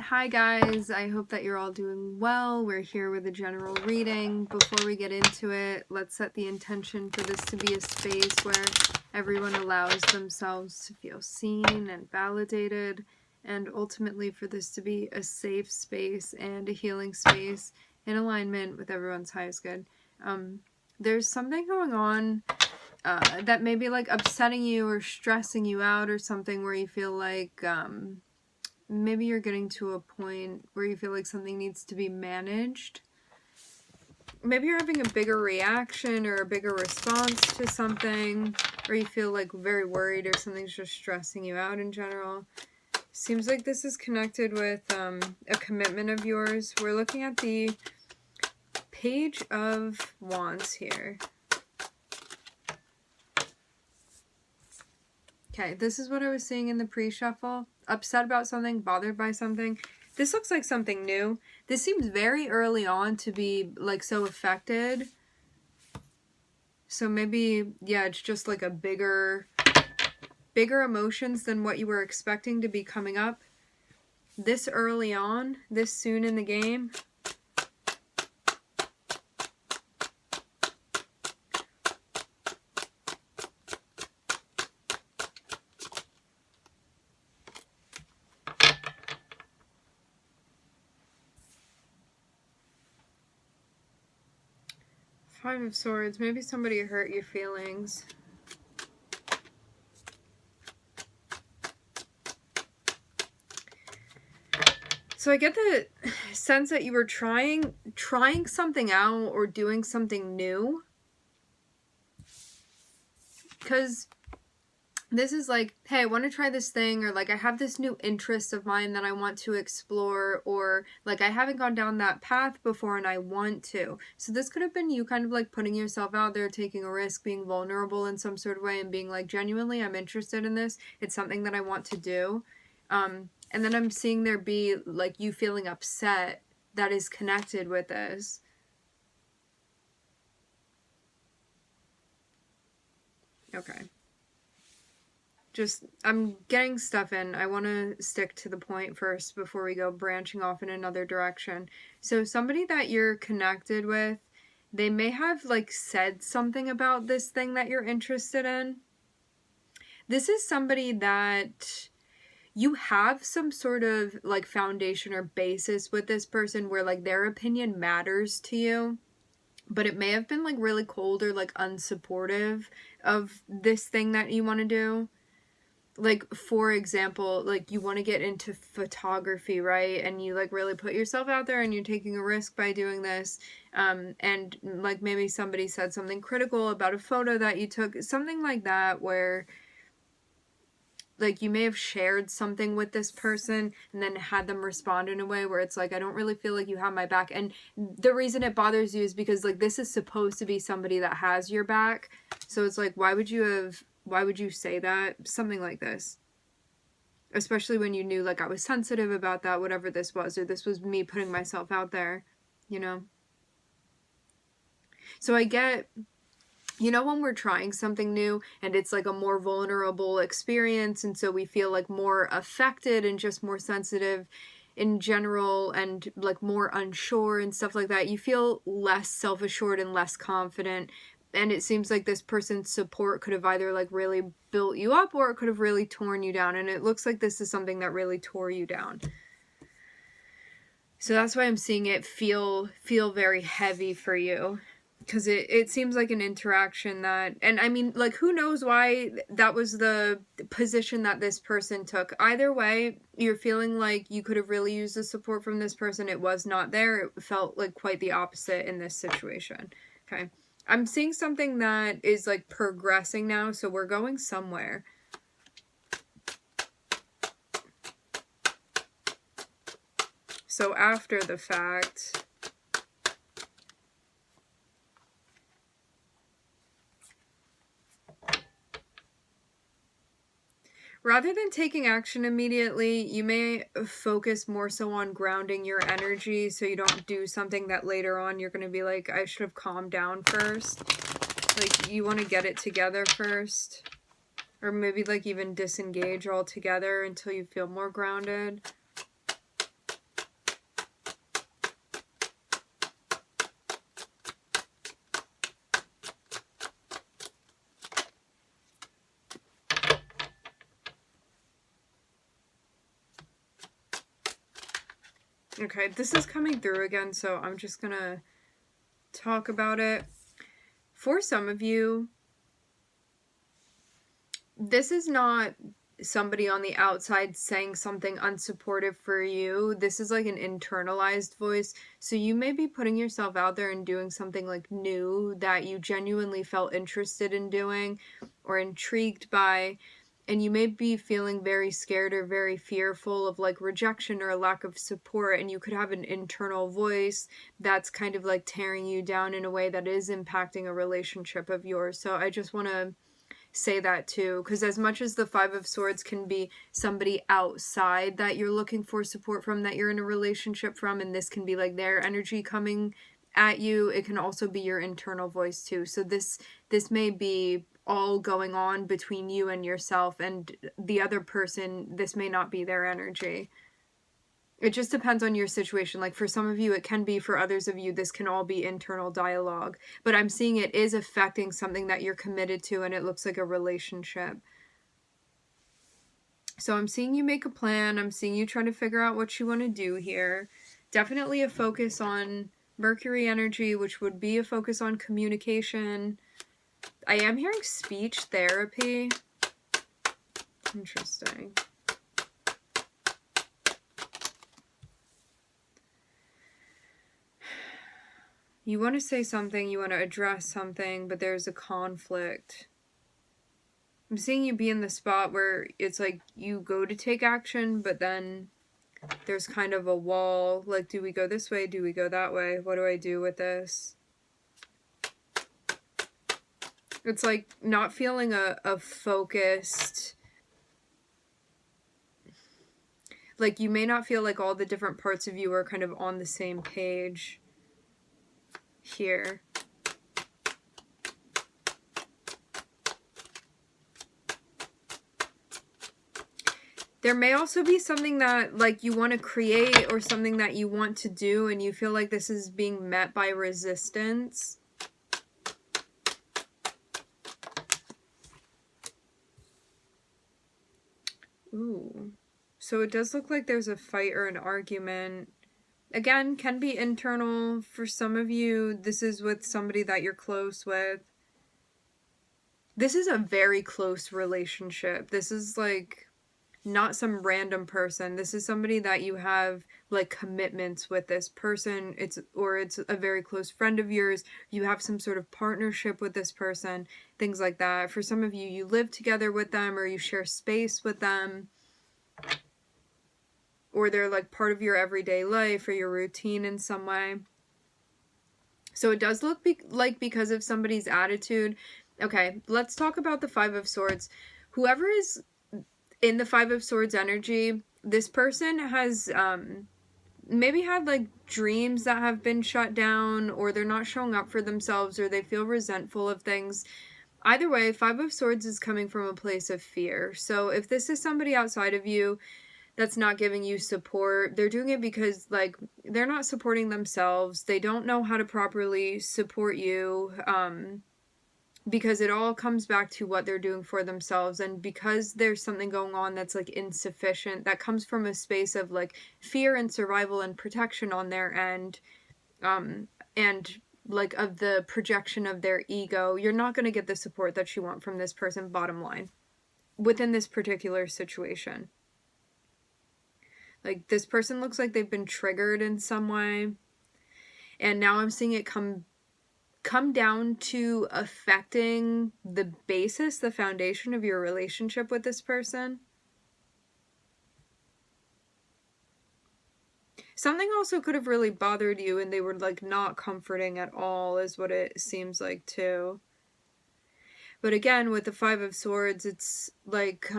Hi guys, I hope that you're all doing well. We're here with a general reading. Before we get into it, let's set the intention for this to be a space where everyone allows themselves to feel seen and validated, and ultimately for this to be a safe space and a healing space in alignment with everyone's highest good. There's something going on that may be like upsetting you or stressing you out or something where you feel like maybe you're getting to a point where you feel like something needs to be managed. Maybe you're having a bigger reaction or a bigger response to something, or you feel like very worried or something's just stressing you out in general. Seems like this is connected with a commitment of yours. We're looking at the Page of Wands here. Okay, this is what I was seeing in the pre-shuffle. Upset about something, bothered by something. This looks like something new. This seems very early on to be like so affected. So maybe, yeah, it's just like a bigger emotions than what you were expecting to be coming up this early on, this soon in the game. Five of Swords. Maybe somebody hurt your feelings. So I get the sense that you were trying something out or doing something new. Because this is like, hey, I want to try this thing, or like I have this new interest of mine that I want to explore, or like I haven't gone down that path before and I want to. So this could have been you kind of like putting yourself out there, taking a risk, being vulnerable in some sort of way, and being like, genuinely, I'm interested in this. It's something that I want to do. And then I'm seeing there be like you feeling upset that is connected with this. Okay. I'm getting stuff in. I want to stick to the point first before we go branching off in another direction. So somebody that you're connected with, they may have like said something about this thing that you're interested in. This is somebody that you have some sort of like foundation or basis with this person where like their opinion matters to you. But it may have been like really cold or like unsupportive of this thing that you want to do. Like, for example, like you want to get into photography, right? And you like really put yourself out there and you're taking a risk by doing this. And like maybe somebody said something critical about a photo that you took, something like that, where like you may have shared something with this person and then had them respond in a way where it's like, I don't really feel like you have my back. And the reason it bothers you is because like this is supposed to be somebody that has your back. So it's like, why would you say that? Something like this. Especially when you knew like I was sensitive about that, whatever this was, or this was me putting myself out there, you know? So I get, you know, when we're trying something new and it's like a more vulnerable experience, and so we feel like more affected and just more sensitive in general and like more unsure and stuff like that, you feel less self-assured and less confident. And it seems like this person's support could have either like really built you up or it could have really torn you down. And it looks like this is something that really tore you down. So that's why I'm seeing it feel very heavy for you. Because it seems like an interaction that, and I mean, like, who knows why that was the position that this person took. Either way, you're feeling like you could have really used the support from this person. It was not there. It felt like quite the opposite in this situation. Okay. I'm seeing something that is like progressing now, so we're going somewhere. So after the fact, rather than taking action immediately, you may focus more so on grounding your energy so you don't do something that later on you're going to be like, I should have calmed down first. Like, you want to get it together first. Or maybe like even disengage altogether until you feel more grounded. Okay, this is coming through again, so I'm just gonna talk about it. For some of you, this is not somebody on the outside saying something unsupportive for you. This is like an internalized voice. So you may be putting yourself out there and doing something like new that you genuinely felt interested in doing or intrigued by. And you may be feeling very scared or very fearful of like rejection or a lack of support. And you could have an internal voice that's kind of like tearing you down in a way that is impacting a relationship of yours. So I just want to say that too, because as much as the Five of Swords can be somebody outside that you're looking for support from, that you're in a relationship from, and this can be like their energy coming at you, it can also be your internal voice too. So this may be all going on between you and yourself, and the other person, this may not be their energy. It just depends on your situation. Like for some of you, it can be. For others of you, this can all be internal dialogue. But I'm seeing it is affecting something that you're committed to, and it looks like a relationship. So I'm seeing you make a plan. I'm seeing you try to figure out what you want to do here. Definitely a focus on Mercury energy, which would be a focus on communication. I am hearing speech therapy. Interesting. You want to say something, you want to address something, but there's a conflict. I'm seeing you be in the spot where it's like you go to take action, but then there's kind of a wall. Like, do we go this way? Do we go that way? What do I do with this? It's like not feeling a focused... Like, you may not feel like all the different parts of you are kind of on the same page here. There may also be something that like you want to create or something that you want to do and you feel like this is being met by resistance. Ooh. So it does look like there's a fight or an argument. Again, can be internal. For some of you, this is with somebody that you're close with. This is a very close relationship. This is like not some random person. This is somebody that you have like commitments with this person. It's a very close friend of yours. You have some sort of partnership with this person, things like that. For some of you, you live together with them or you share space with them. Or they're like part of your everyday life or your routine in some way. So it does look like because of somebody's attitude. Okay, let's talk about the Five of Swords. Whoever is in the Five of Swords energy, this person has maybe had like dreams that have been shut down, or they're not showing up for themselves, or they feel resentful of things. Either way, Five of Swords is coming from a place of fear. So if this is somebody outside of you that's not giving you support, they're doing it because like they're not supporting themselves. They don't know how to properly support you, because it all comes back to what they're doing for themselves. And because there's something going on that's like insufficient, that comes from a space of like fear and survival and protection on their end, and like of the projection of their ego. You're not going to get the support that you want from this person, bottom line, within this particular situation. Like, this person looks like they've been triggered in some way. And now I'm seeing it come down to affecting the basis, the foundation of your relationship with this person. Something also could have really bothered you and they were like not comforting at all, is what it seems like too. But again, with the Five of Swords, it's like,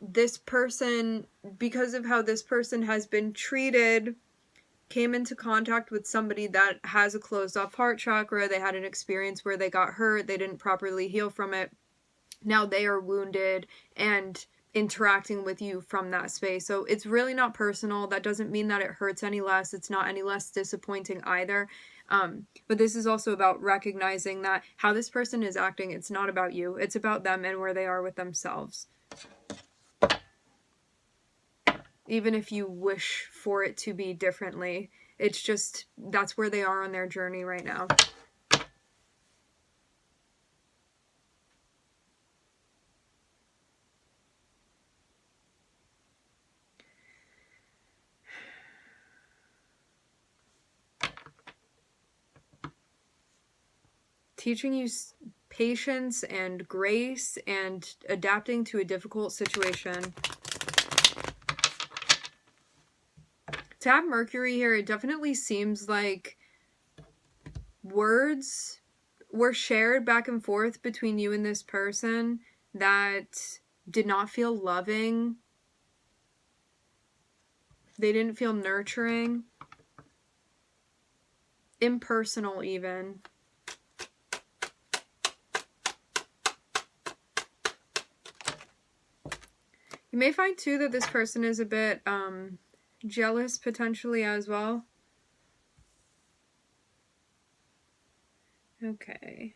this person, because of how this person has been treated, came into contact with somebody that has a closed off heart chakra. They had an experience where they got hurt. They didn't properly heal from it. Now they are wounded and interacting with you from that space. So it's really not personal. That doesn't mean that it hurts any less. It's not any less disappointing either. But this is also about recognizing that how this person is acting, it's not about you. It's about them and where they are with themselves. even if you wish for it to be differently. It's just, that's where they are on their journey right now. Teaching you patience and grace and adapting to a difficult situation. To have Mercury here, it definitely seems like words were shared back and forth between you and this person that did not feel loving. They didn't feel nurturing. Impersonal even. You may find too that this person is a bit jealous potentially as well. Okay.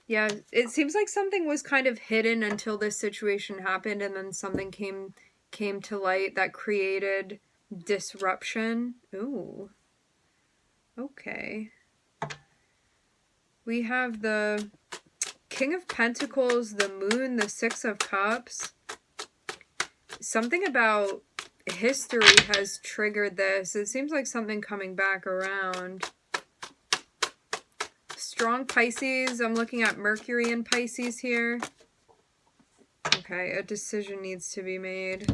Yeah, it seems like something was kind of hidden until this situation happened, and then something came to light that created disruption. Ooh. Okay. We have the King of Pentacles, the Moon, the Six of Cups. Something about history has triggered this. It seems like something coming back around. Strong Pisces. I'm looking at Mercury in Pisces here. Okay, a decision needs to be made.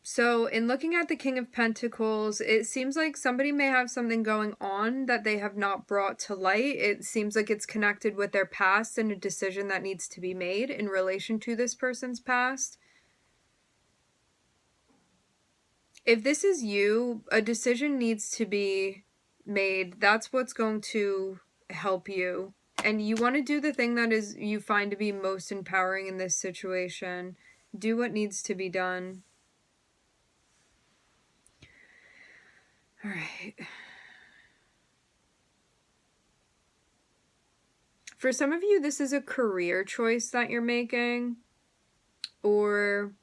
So in looking at the King of Pentacles, it seems like somebody may have something going on that they have not brought to light. It seems like it's connected with their past and a decision that needs to be made in relation to this person's past. If this is you, a decision needs to be made. That's what's going to help you. And you want to do the thing that is you find to be most empowering in this situation. Do what needs to be done. All right. For some of you, this is a career choice that you're making, or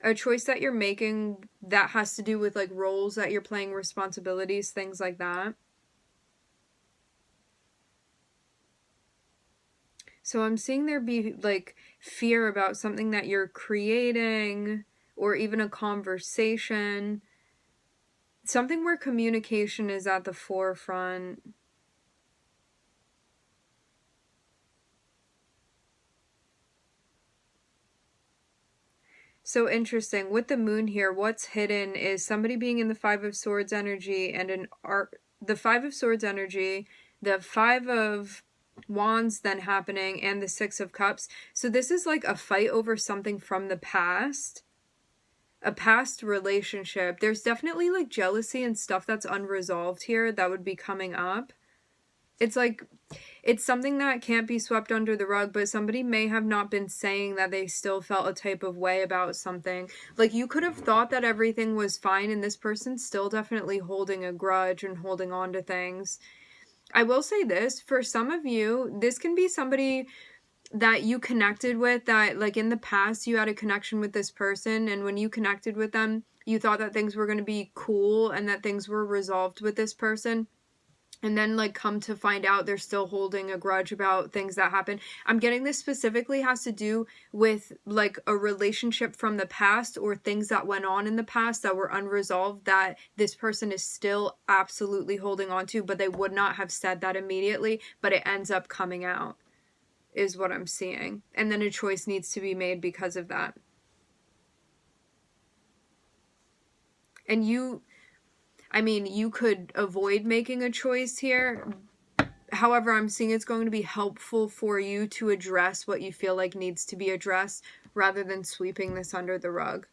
a choice that you're making that has to do with like roles that you're playing, responsibilities, things like that. So I'm seeing there be like fear about something that you're creating, or even a conversation. Something where communication is at the forefront. So interesting. With the moon here, what's hidden is somebody being in the Five of Swords energy and the Five of Swords energy, the Five of Wands then happening, and the Six of Cups. So this is like a fight over something from the past. A past relationship. There's definitely like jealousy and stuff that's unresolved here that would be coming up. It's like, it's something that can't be swept under the rug, but somebody may have not been saying that they still felt a type of way about something. Like, you could have thought that everything was fine, and this person's still definitely holding a grudge and holding on to things. I will say this, for some of you, this can be somebody that you connected with, that like in the past you had a connection with this person, and when you connected with them, you thought that things were going to be cool and that things were resolved with this person. And then like come to find out they're still holding a grudge about things that happened. I'm getting this specifically has to do with like a relationship from the past, or things that went on in the past that were unresolved that this person is still absolutely holding on to, but they would not have said that immediately, but it ends up coming out, is what I'm seeing. And then a choice needs to be made because of that. And you could avoid making a choice here. However, I'm seeing it's going to be helpful for you to address what you feel like needs to be addressed rather than sweeping this under the rug.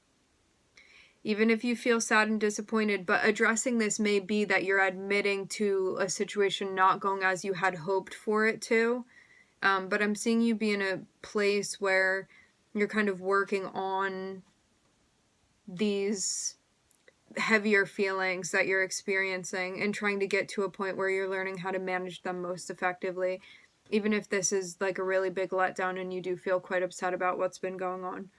Even if you feel sad and disappointed, but addressing this may be that you're admitting to a situation not going as you had hoped for it to. But I'm seeing you be in a place where you're kind of working on these heavier feelings that you're experiencing and trying to get to a point where you're learning how to manage them most effectively, even if this is like a really big letdown and you do feel quite upset about what's been going on.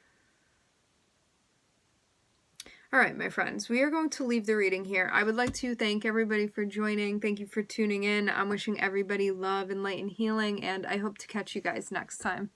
All right, my friends, we are going to leave the reading here. I would like to thank everybody for joining. Thank you for tuning in. I'm wishing everybody love and light and healing, and I hope to catch you guys next time.